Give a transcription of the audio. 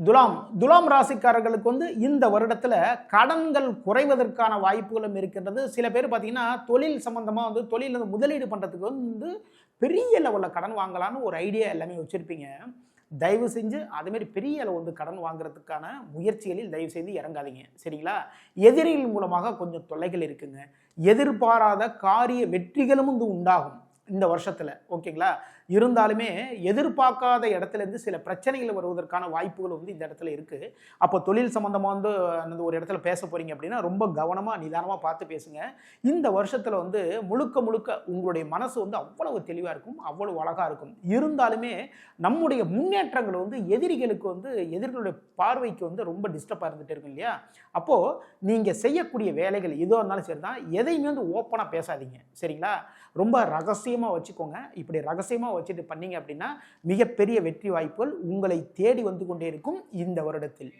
துலாம் ராசிக்காரர்களுக்கு வந்து இந்த வருடத்துல கடன்கள் குறைவதற்கான வாய்ப்புகளும் இருக்கின்றது. சில பேர் பார்த்தீங்கன்னா தொழில் சம்பந்தமா வந்து தொழில் முதலீடு பண்றதுக்கு வந்து பெரிய லெவலில் கடன் வாங்கலான்னு ஒரு ஐடியா எல்லாமே வச்சிருப்பீங்க. தயவு செஞ்சு அதுமாரி பெரிய அளவு வந்து கடன் வாங்குறதுக்கான முயற்சிகளில் தயவு செய்து இறங்காதீங்க, சரிங்களா? எதிரிகள் மூலமாக கொஞ்சம் தொல்லைகள் இருக்குங்க. எதிர்பாராத காரிய வெற்றிகளும் வந்து உண்டாகும் இந்த வருஷத்துல, ஓகேங்களா? இருந்தாலுமே எதிர்பார்க்காத இடத்துல இருந்து சில பிரச்சனைகள் வருவதற்கான வாய்ப்புகள் வந்து இந்த இடத்துல இருக்கு. அப்போ தொழில் சம்பந்தமா வந்து ஒரு இடத்துல பேச போறீங்க அப்படின்னா ரொம்ப கவனமா நிதானமா பார்த்து பேசுங்க. இந்த வருஷத்துல வந்து முழுக்க முழுக்க உங்களுடைய மனசு வந்து அவ்வளவு தெளிவா இருக்கும், அவ்வளவு அழகா இருக்கும். இருந்தாலுமே நம்முடைய முன்னேற்றங்கள் வந்து எதிரிகளுக்கு வந்து எதிரிகளுடைய பார்வைக்கு வந்து ரொம்ப டிஸ்டர்பா இருந்துட்டு இருக்கும் இல்லையா? அப்போ நீங்க செய்யக்கூடிய வேலைகள் எதுவாக இருந்தாலும் சரிதான், எதையுமே வந்து ஓப்பனா பேசாதீங்க, சரிங்களா? ரொம்ப ரகசியமா வச்சுக்கோங்க. இப்படி ரகசியமா வச்சுட்டு பண்ணீங்க அப்படின்னா மிகப்பெரிய வெற்றி வாய்ப்புகள் உங்களை தேடி வந்து கொண்டே இருக்கும் இந்த வருடத்தில்.